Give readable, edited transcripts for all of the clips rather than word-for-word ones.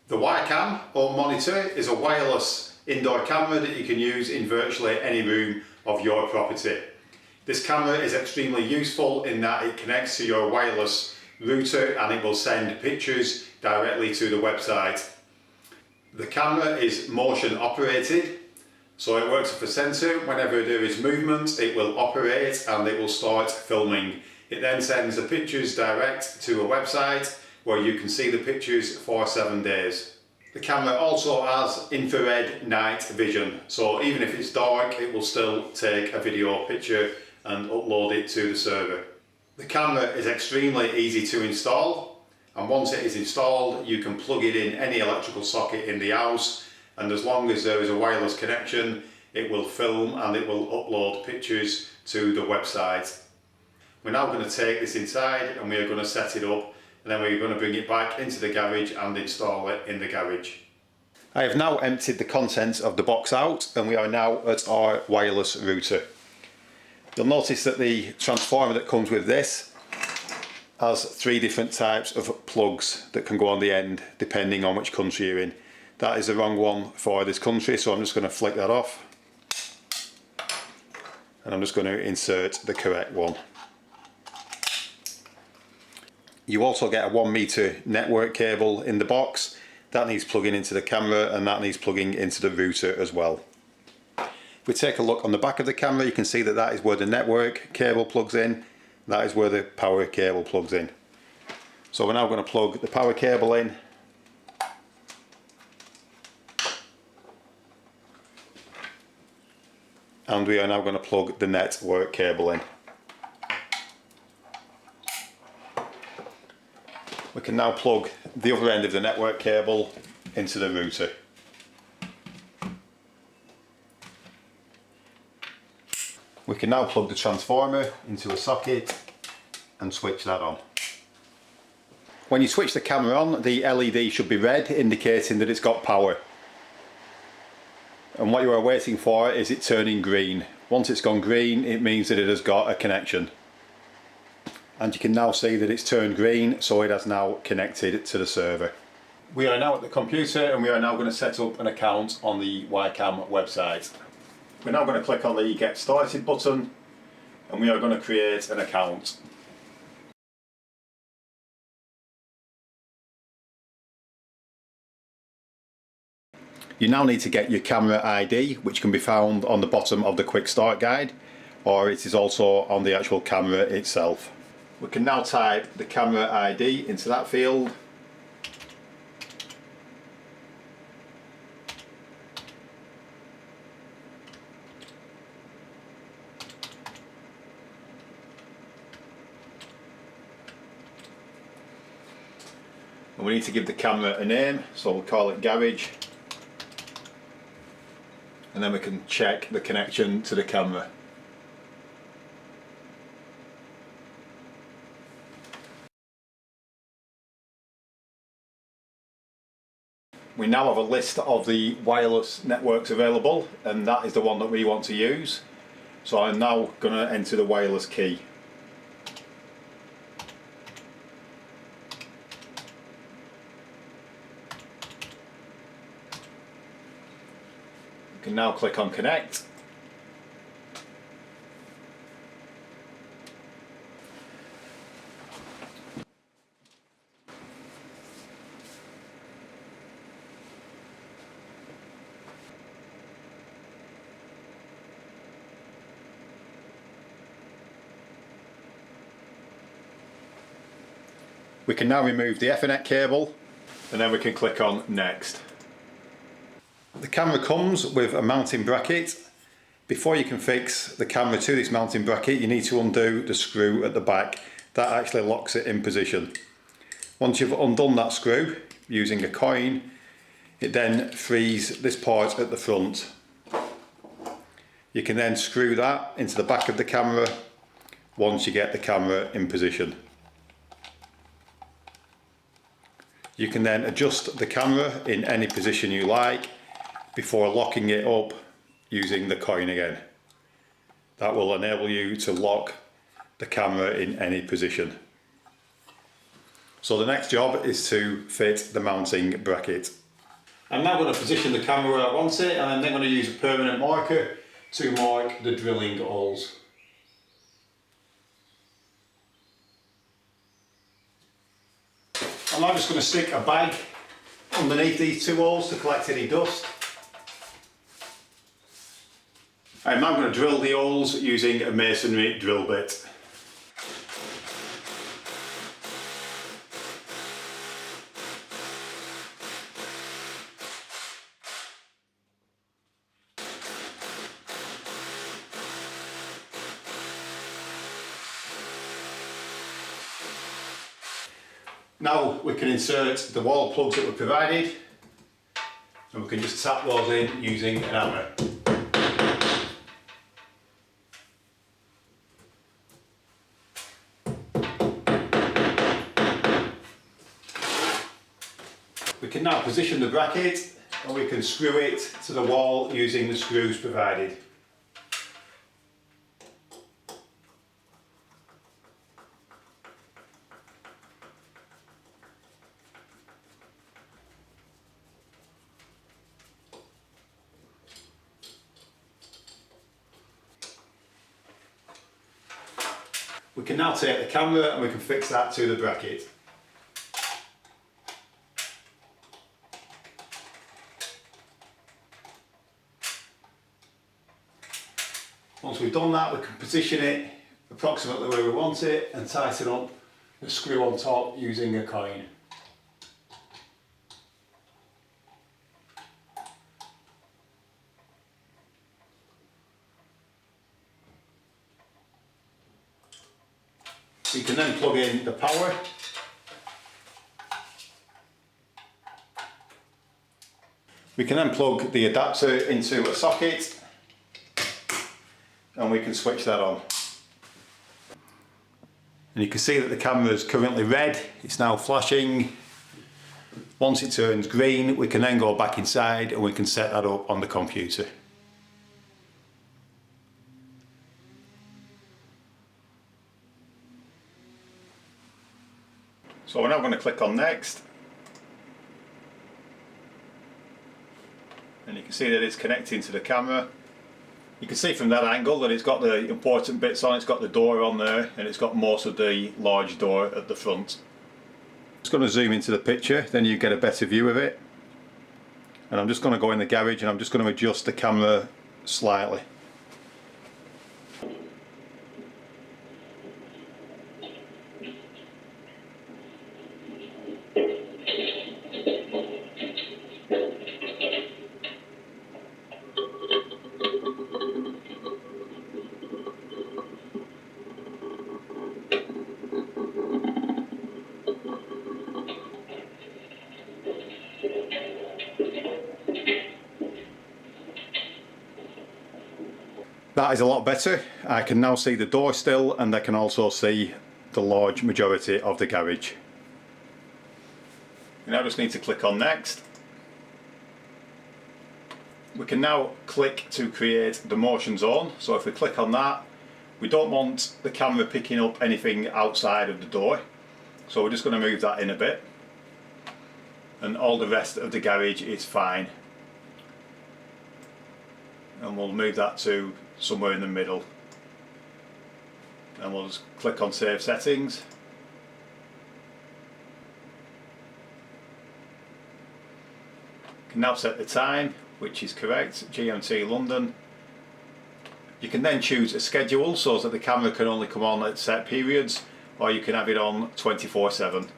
The Wacom HomeMonitor is a wireless indoor camera that you can use in virtually any room of your property. This camera is extremely useful in that it connects to your wireless router and it will send pictures directly to the website. The camera is motion operated, so it works with a sensor. Whenever there is movement, it will operate and it will start filming. It then sends the pictures direct to a website where you can see the pictures for 7 days. The camera also has infrared night vision, so even if it's dark, it will still take a video picture and upload it to the server. The camera is extremely easy to install, and once it is installed, you can plug it in any electrical socket in the house, and as long as there is a wireless connection, it will film and it will upload pictures to the website. We're now going to take this inside and we are going to set it up, and then we're going to bring it back into the garage and install it in the garage. I have now emptied the contents of the box out and we are now at our wireless router. You'll notice that the transformer that comes with this has 3 different types of plugs that can go on the end depending on which country you're in. That is the wrong one for this country, so I'm just going to flick that off and I'm just going to insert the correct one. You also get a 1 meter network cable in the box. That needs plugging into the camera and that needs plugging into the router as well. If we take a look on the back of the camera, you can see that that is where the network cable plugs in. That is where the power cable plugs in. So we're now going to plug the power cable in. And we are now going to plug the network cable in. We can now plug the other end of the network cable into the router. We can now plug the transformer into a socket and switch that on. When you switch the camera on, the LED should be red, indicating that it's got power. And what you are waiting for is it turning green. Once it's gone green, it means that it has got a connection. And you can now see that it's turned green, so it has now connected to the server. We are now at the computer and we are now going to set up an account on the Wacom website. We're now going to click on the Get Started button and we are going to create an account. You now need to get your camera ID, which can be found on the bottom of the Quick Start guide, or it is also on the actual camera itself. We can now type the camera ID into that field. And we need to give the camera a name, so we'll call it Garage. And then we can check the connection to the camera. We now have a list of the wireless networks available, and that is the one that we want to use. So I'm now going to enter the wireless key. You can now click on Connect. We can now remove the Ethernet cable and then we can click on Next. The camera comes with a mounting bracket. Before you can fix the camera to this mounting bracket, you need to undo the screw at the back. That actually locks it in position. Once you've undone that screw using a coin, it then frees this part at the front. You can then screw that into the back of the camera once you get the camera in position. You can then adjust the camera in any position you like before locking it up using the coin again. That will enable you to lock the camera in any position. So the next job is to fit the mounting bracket. I'm now going to position the camera where I want it, and I'm then going to use a permanent marker to mark the drilling holes. I'm now just going to stick a bag underneath these two holes to collect any dust. I'm now going to drill the holes using a masonry drill bit. Now we can insert the wall plugs that were provided, and we can just tap those in using an hammer. We can now position the bracket, and we can screw it to the wall using the screws provided. We can now take the camera and we can fix that to the bracket. Once we've done that, we can position it approximately where we want it and tighten up the screw on top using a coin. You can then plug in the power. We can then plug the adapter into a socket, and we can switch that on. And you can see that the camera is currently red. It's now flashing. Once it turns green, we can then go back inside and we can set that up on the computer. So we're now going to click on next, and you can see that it's connecting to the camera. You can see from that angle that it's got the important bits on. It's got the door on there, and it's got most of the large door at the front. Just going to zoom into the picture, then you get a better view of it. And I'm just going to go in the garage and I'm just going to adjust the camera slightly. That is a lot better. I can now see the door still, and I can also see the large majority of the garage. You now just need to click on next. We can now click to create the motion zone. So if we click on that, we don't want the camera picking up anything outside of the door. So we're just going to move that in a bit. And all the rest of the garage is fine. And we'll move that to somewhere in the middle, and we'll just click on Save Settings. You can now set the time, which is correct, GMT London. You can then choose a schedule so that the camera can only come on at set periods, or you can have it on 24/7,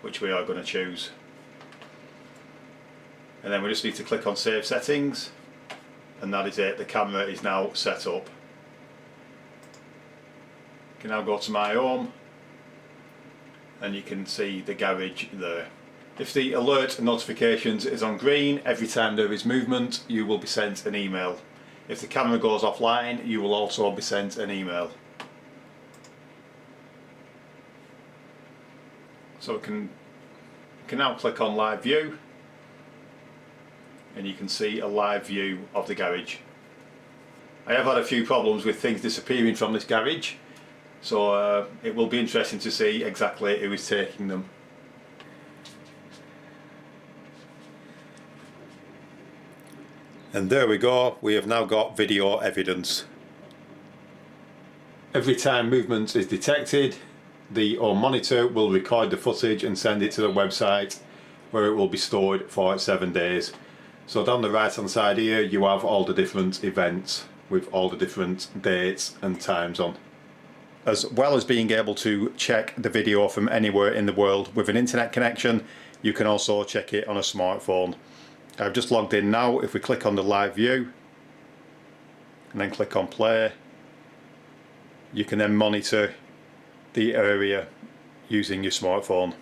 which we are going to choose. And then we just need to click on Save Settings. And that is it, the camera is now set up. You can now go to My Home, and you can see the garage there. If the alert notifications is on green, every time there is movement you will be sent an email. If the camera goes offline, you will also be sent an email. So we can now click on Live View, and you can see a live view of the garage. I have had a few problems with things disappearing from this garage, so it will be interesting to see exactly who is taking them. And there we go, we have now got video evidence. Every time movement is detected, the HomeMonitor will record the footage and send it to the website, where it will be stored for 7 days. So down the right hand side here you have all the different events with all the different dates and times on. As well as being able to check the video from anywhere in the world with an internet connection, you can also check it on a smartphone. I've just logged in now. If we click on the live view and then click on play, you can then monitor the area using your smartphone.